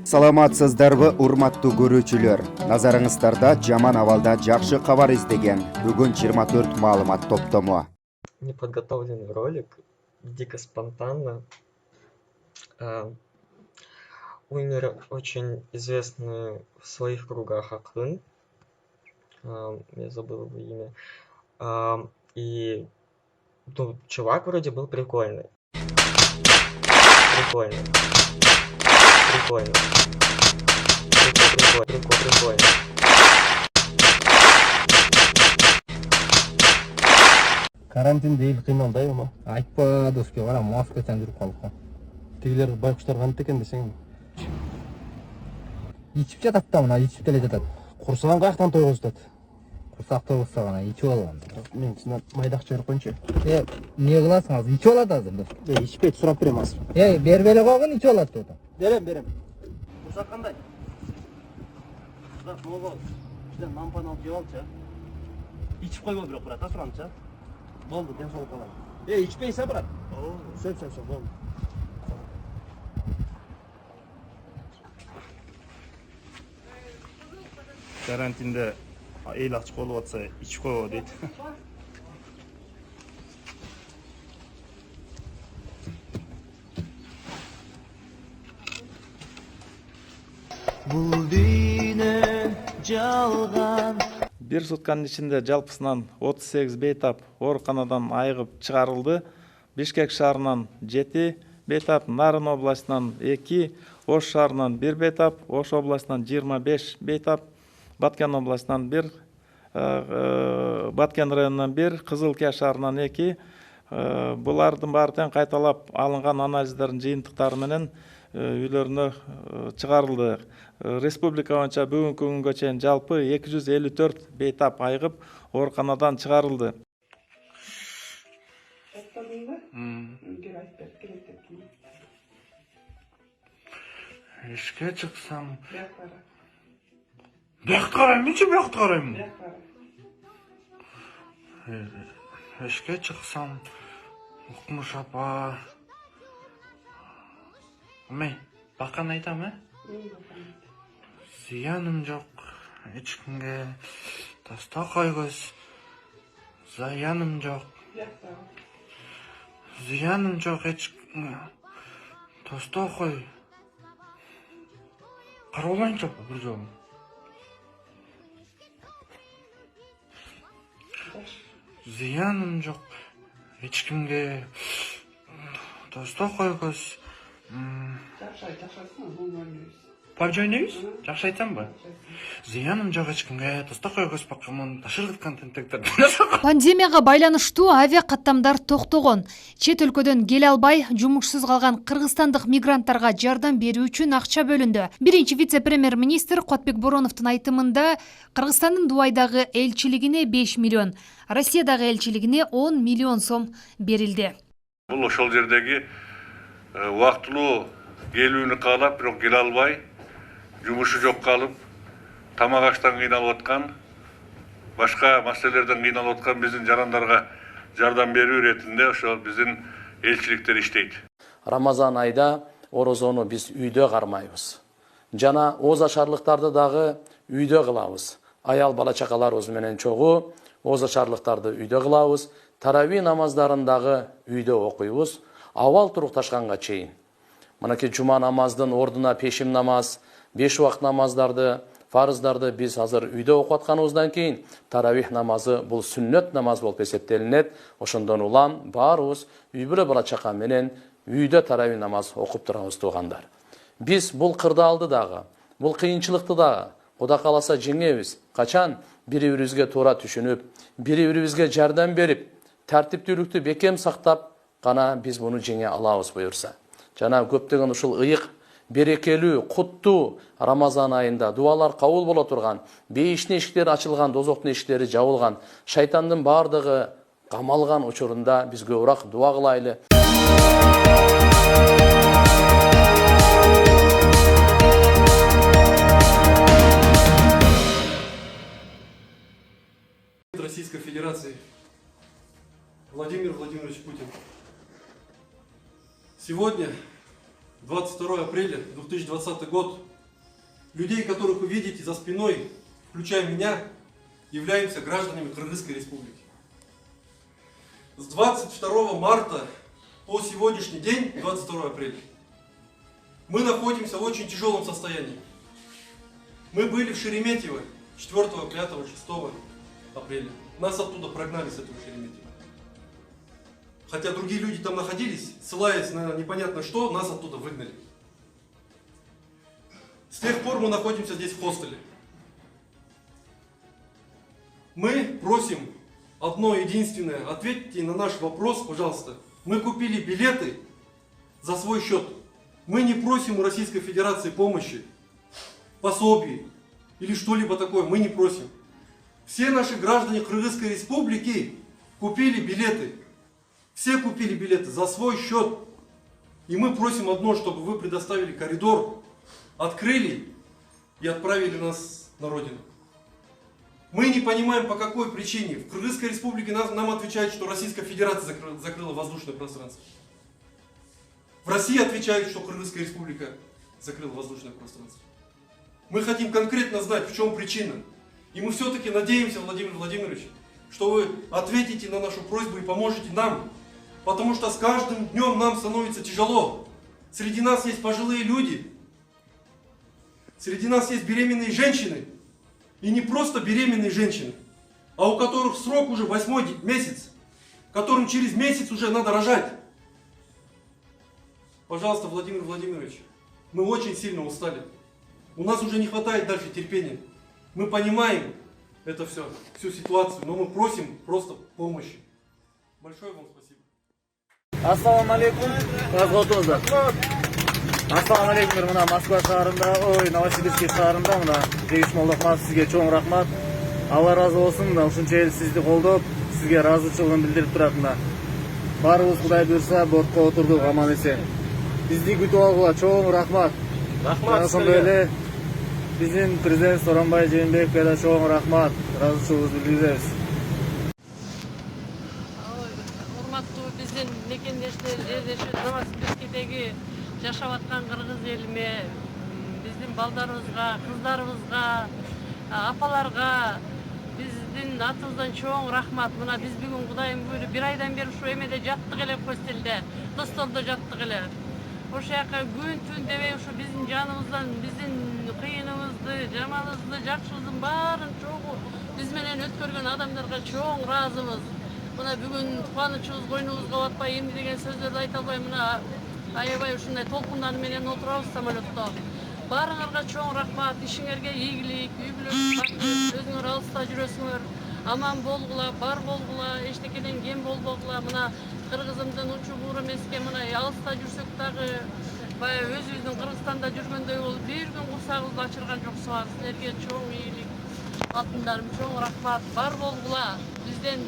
Саламатсыздарбы, урматтуу көрүүчүлөр. Назарыңыздарда жаман абалда жакшы кабар издеген бүгүн 24 маалымат топтому. Неподготовленный ролик, дико спонтанно. Умер очень известный в своих кругах Акын. Я забыл его имя. И чувак вроде был прикольный. Прикольный. Карантин дейіл қиналдай ма? Айтпа, доске бара маска тән жүріп қалып. Тегілер байқұштар қант екен десең. Ичіп жатады да мына, ичіп теле жатады. Құрсаған қаяқтан той қозытады. Құрсақ той қозса ғана ичіп алған. Мен сінен майдақ жөріп қойыншы. Не қыласың азыр? Ичіп алады азыр. Ичпейді, сұрап берем азыр. Бербелі қойғын ичіп алады тоты. Берем. Құрсақ қандай? Құрсақ мол бол. Бізден нампан алып жеп алшы. Ичіп қойма бірақ, брат, сұраншы. Болды, ден солып қалады. Ичпейсі, брат. Сөп, болды. Карантинде ел ақчы болып атса, ичіп қойға дейді. Бұл дүйне жалған. Бір сутканын ішінде жалпысынан 38 бейтап ооруканадан айығып чыгарылды. Бишкек шаарынан 7 бейтап, Нарын областынан 2, Ош шаарынан 1 бейтап, Ош областынан 25 бейтап, Баткен областынан 1, Баткен районунан 1, Кызылке шаарынан 2. Булардын баардын кайталап алынган анализдердин жыйынтыктары менен үйлөрүнө чыгарылды. Республика боюнча бүгүнкү күнгө чейин жалпы 254 бейтап айыгып ооруканадан чыгарылды. Ишке чыксам, бияқта қараймын, нече бияқта қараймын? Ишке чыксам, Укмуш апа. Омей, бакан айтам, Зияным жок, ешкімге таста қойғыз. Зияным жок. Зияным жок, ешкімге таста қой. Қаролайын жок, бір жолым. Зияным жок, ешкімге таста қойғыз. Пабжы ойнайбыз? Жақсы айтсам ба? Зияным жок ешкімге таста қойғыз бақымын ташырдық контенттектерді. Пандемияға байланыштуу авиа каттамдар токтогон. Чет өлкөдөн келе албай, жумушсуз калган кыргызстандык мигранттарга жардам берүү үчүн акча бөлүндү. Биринчи вице-премьер-министр Котбек Бороновдун айтымында Кыргызстандын Дубайдагы элчилигине 5 миллион, Россиядагы элчилигине 10 миллион сом берилди. Бул ошол жердеги убактылуу келүүнү каалап, бирок келе албай, жумушу жок калып, тамак аштан кыйналып аткан, башка маселелерден кыйналып аткан биздин жарандарга жардам берүү иретинде ошол биздин элчиликтер иштейт. Рамазан айда орозону биз үйдө кармайбыз. Жана оз ашарлыктарды дагы үйдө кылабыз. Аял бала чакаларыбыз менен чогуу оз ашарлыктарды үйдө кылабыз. Тарави намаздарын дагы үйдө окуйбуз. Авал турукташканга чейин. Мынакей жума намаздын ордуна пешим намаз, 5 убакыт намаздарды, фарыздарды биз азыр үйдө окуп атканыбыздан кийин таравих намазы бул сүннөт намаз болуп эсептелинет. Ошондон улам баарыбыз үй бүлө бала чака менен үйдө таравих намаз окуп турабыз туугандар. Биз бул кырдаалды дагы, бул кыйынчылыкты дагы Кудай кааласа жеңебиз. Качан бири-бирибизге туура түшүнүп, бири-бирибизге жардам берип, тартиптүүлүктү бекем сактап гана биз муну жеңе алабыз буюрса. Жана көптөгөн ушул ыйык, берекелүү, куттуу Рамазан айында дуалар кабыл боло турган, бейиштин эшиктери ачылган, дозоктун эшиктери жабылган, шайтандын баардыгы камалган учурунда биз көбүрөөк дуа кылайлы. Российской Федерации Владимир Владимирович Путин. Сегодня, 22 апреля 2020 год, людей, которых вы видите за спиной, включая меня, являемся гражданами Кыргызской Республики. С 22 марта по сегодняшний день, 22 апреля, мы находимся в очень тяжелом состоянии. Мы были в Шереметьево 4, 5, 6 апреля. Нас оттуда прогнали с этого Шереметьево. Хотя другие люди там находились, ссылаясь на непонятно что, нас оттуда выгнали. С тех пор мы находимся здесь в хостеле. Мы просим одно единственное, ответьте на наш вопрос, пожалуйста. Мы купили билеты за свой счет. Мы не просим у Российской Федерации помощи, пособий или что-либо такое, мы не просим. Все наши граждане Кыргызской Республики купили билеты. Все купили билеты за свой счет. И мы просим одно, чтобы вы предоставили коридор, открыли и отправили нас на родину. Мы не понимаем, по какой причине. В Кыргызской Республике нам отвечают, что Российская Федерация закрыла воздушное пространство. В России отвечают, что Кыргызская Республика закрыла воздушное пространство. Мы хотим конкретно знать, в чем причина. И мы все-таки надеемся, Владимир Владимирович, что вы ответите на нашу просьбу и поможете нам. Потому что с каждым днем нам становится тяжело. Среди нас есть пожилые люди. Среди нас есть беременные женщины. И не просто беременные женщины, а у которых срок уже 8-й месяц, которым через месяц уже надо рожать. Пожалуйста, Владимир Владимирович, мы очень сильно устали. У нас уже не хватает дальше терпения. Мы понимаем это все, всю ситуацию, но мы просим просто помощи. Большое вам спасибо. Ассаламу алейкум. Разготоздар. Ассаламу алейкум. Мына Москва шаарында, Новосибирск шаарында мына Жегиш Молдохматов сизге чоң рахмат. Алла разы болсун. Мына ушунча эл сизди колдоп, сизге ыраазычылыгын билдирип турат мына. Баарыбыз Кудай буйрса бортко отурдук аман эсен. Бизди күтүп алгыла чоң рахмат. Рахмат. Ошондой эле биздин президент Сооронбай Жээнбековге да чоң рахмат. Ыраазычылыгыбызды билдиребиз. Урматтуу биздин мекендештер, жердеши Новосибирскидеги жашап аткан кыргыз элиме, биздин балдарыбызга, кыздарыбызга, апаларга биздин атыбыздан чоң рахмат. Мына биз бүгүн Кудайдын буйруп 1 айдан бери ушу эмеде жаттык эле, постелде, достолдо жаттык эле. Ошол жака күн түн дебей ушу биздин жаныбыздан, биздин кыйыныбызды, жаманыбызды, жакшыбыздын баарын чогуу биз менен өткөргөн адамдарга чоң ыраазыбыз. Мына бүгүн кубанычыбыз койнубузга батпай, эмне деген сөздөрдү айта албай, мына аябай ушундай толкундар менен отурабыз самолетто. Баарыңарга чоң рахмат, ишиңерге ийгилик, үй бүлөңөр, өзүңөр алыста жүрөсүңөр, аман болгула, бар болгула, эчтекеден кем болбогула. Мына кыргызымдын учу бууру эмеске, мына алыста жүрсөк дагы баягы өзүбүздүн Кыргызстанда жүргөндөй болуп, бир күн курсагыбызды ачырган жоксуңар. Силерге чоң ийгилик, алтындарым, чоң рахмат, бар болгула. Бизден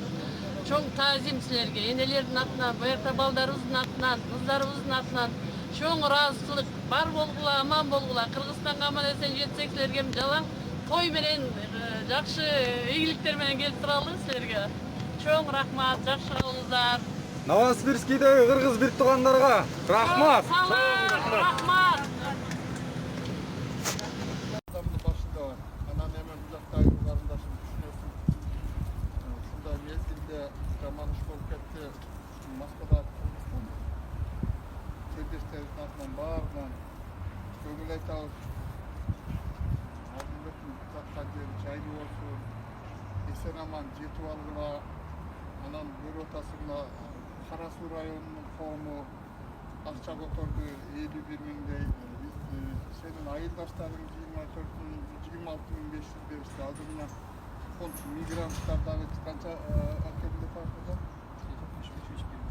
чоң таазим силерге, энелердин атынан, буякта балдарыбыздын атынан, кыздарыбыздын атынан чоң ыраазычылык, бар болгула, аман болгула. Кыргызстанга аман эсен жетсек, силерге жалаң той менен, жакшы ийгиликтер менен келип туралы силерге. Чоң рахмат, жакшы болуңуздар. Новосибирскидеги кыргыз бир туугандарга рахмат. Рахмат. Башында анан эмен бузактагы карындашым түшүнөсүн. Ушундай мезгилде жаман иш болуп кетти. Москвада жерлештерибиздин атынан баарынан көңүл айтабыз. Алдыбектин жаткан жери жайлуу болсун, эсен аман жетип алгыла. Анан бир отасында Кара Суу районунун коому акча которду 51 миңдей. Сенин айылдаштарың 26.500 беришти. Азыр мына фонд мигранттар дагы канча акемде тартылды?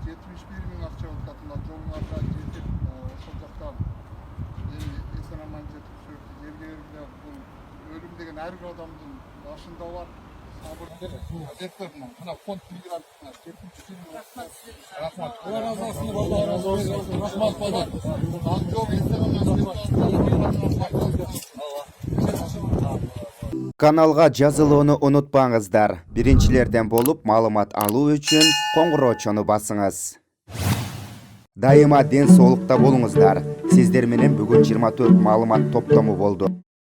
71 миң акча болуп атат. Жолуңарга жетип, ошол жактан эми эсен аман жетип жерге бергиле. Бул өлүм деген ар бир адамдын башында бар. Мына фонд мигранттар 70 миң рахмат. Алла разы болсун, Алла разы болсун. Рахмат балдар. Каналга жазылууну унутпаңыздар. Биринчилерден болуп маалымат алуу үчүн коңгуроочону басыңыз. Дайыма ден соолукта болуңуздар. Сиздер менен бүгүн 24 маалымат топтому болду.